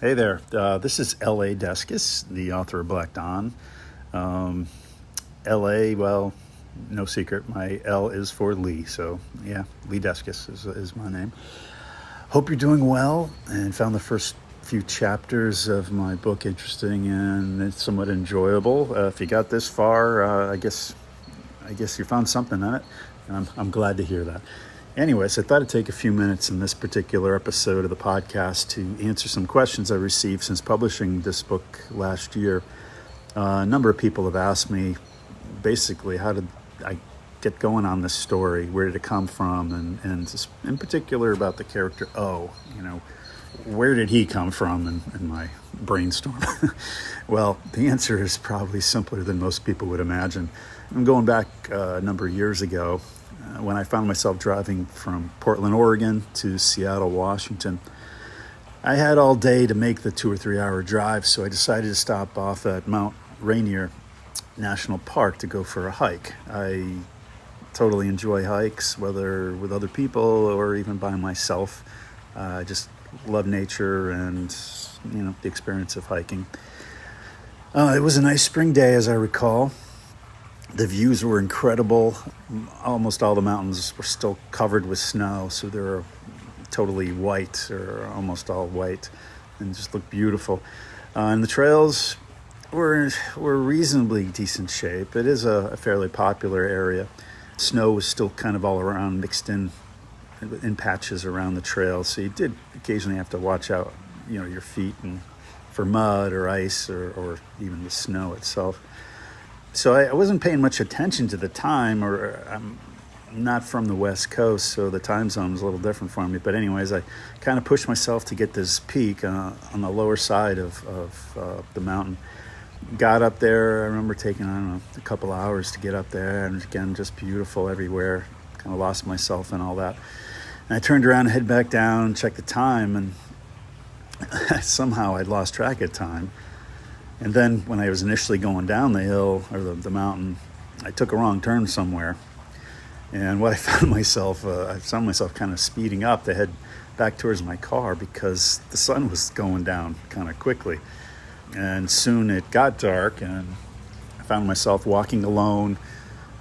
Hey there, this is L.A. Deskis, the author of Black Dawn. L.A., well, no secret, my L is for Lee, so yeah, Lee Deskis is my name. Hope you're doing well and found the first few chapters of my book interesting and somewhat enjoyable. If you got this far, I guess you found something in it, and I'm glad to hear that. Anyways, I thought I'd take a few minutes in this particular episode of the podcast to answer some questions I received since publishing this book last year. A number of people have asked me, basically, how did I get going on this story? Where did it come from? And just in particular about the character O. Where did he come from in my brainstorm? Well, the answer is probably simpler than most people would imagine. I'm going back a number of years ago. When I found myself driving from Portland, Oregon to Seattle, Washington. I had all day to make the 2 or 3 hour drive, so I decided to stop off at Mount Rainier National Park to go for a hike. I totally enjoy hikes, whether with other people or even by myself. I just love nature and, the experience of hiking. It was a nice spring day, as I recall. The views were incredible. Almost all the mountains were still covered with snow, so they were totally white or almost all white and just looked beautiful. And the trails were reasonably decent shape. It is a fairly popular area. Snow was still kind of all around, mixed in patches around the trail, so you did occasionally have to watch out, your feet and for mud or ice or even the snow itself. So I wasn't paying much attention to the time, or I'm not from the West Coast, so the time zone was a little different for me. But anyways, I kind of pushed myself to get this peak on the lower side of the mountain. Got up there, I remember taking, a couple hours to get up there, and again, just beautiful everywhere. Kind of lost myself and all that. And I turned around and head back down, checked the time, and somehow I'd lost track of time. And then when I was initially going down the hill or the mountain, I took a wrong turn somewhere. And what I found myself kind of speeding up to head back towards my car because the sun was going down kind of quickly. And soon it got dark, and I found myself walking alone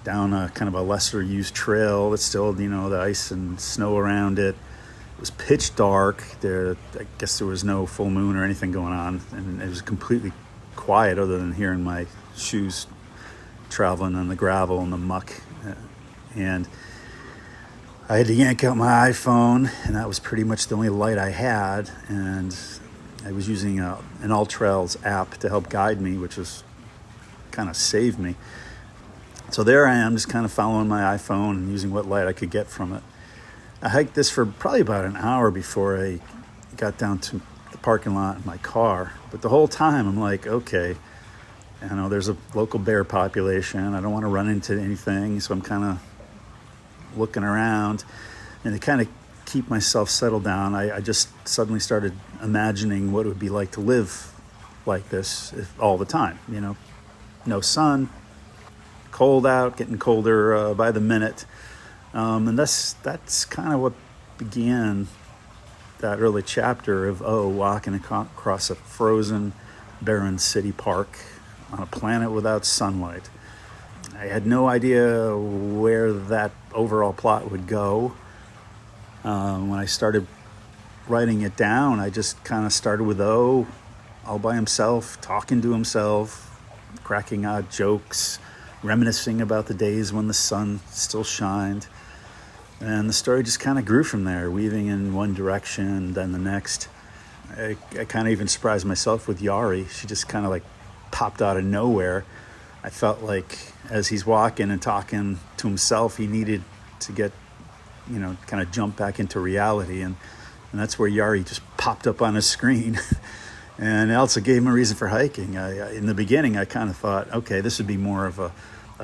down a kind of a lesser used trail that's still, the ice and snow around it. It was pitch dark. I guess there was no full moon or anything going on, and it was completely quiet other than hearing my shoes traveling on the gravel and the muck. And I had to yank out my iPhone, and that was pretty much the only light I had. And I was using an AllTrails app to help guide me, which was kind of saved me. So there I am, just kind of following my iPhone and using what light I could get from it. I hiked this for probably about an hour before I got down to the parking lot in my car. But the whole time I'm like, okay, there's a local bear population. I don't want to run into anything, so I'm kind of looking around. And to kind of keep myself settled down, I just suddenly started imagining what it would be like to live like this all the time. No sun, cold out, getting colder by the minute. And that's kind of what began that early chapter of walking across a frozen, barren city park on a planet without sunlight. I had no idea where that overall plot would go. When I started writing it down, I just kind of started with all by himself, talking to himself, cracking odd jokes, reminiscing about the days when the sun still shined. And the story just kind of grew from there, weaving in one direction, then the next. I kind of even surprised myself with Yari. She just kind of like popped out of nowhere. I felt like as he's walking and talking to himself, he needed to get, kind of jump back into reality. And that's where Yari just popped up on his screen. And it also gave him a reason for hiking. In the beginning, I kind of thought, okay, this would be more of a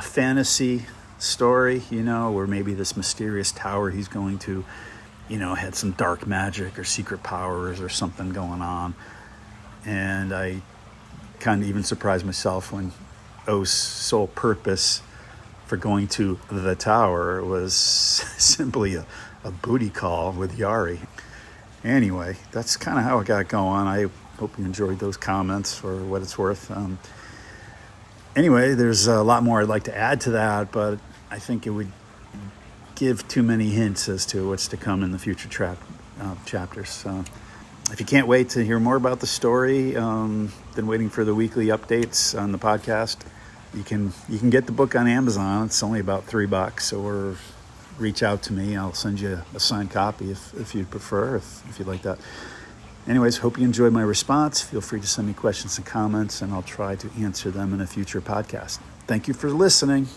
fantasy story, where maybe this mysterious tower he's going to, had some dark magic or secret powers or something going on. And I kind of even surprised myself when O's sole purpose for going to the tower was simply a booty call with Yari. Anyway, that's kind of how it got going. I hope you enjoyed those comments for what it's worth. Anyway, there's a lot more I'd like to add to that, but I think it would give too many hints as to what's to come in the future chapters. So if you can't wait to hear more about the story, then waiting for the weekly updates on the podcast, you can get the book on Amazon. It's only about $3, or reach out to me. I'll send you a signed copy if you'd prefer, if you'd like that. Anyways, hope you enjoyed my response. Feel free to send me questions and comments, and I'll try to answer them in a future podcast. Thank you for listening.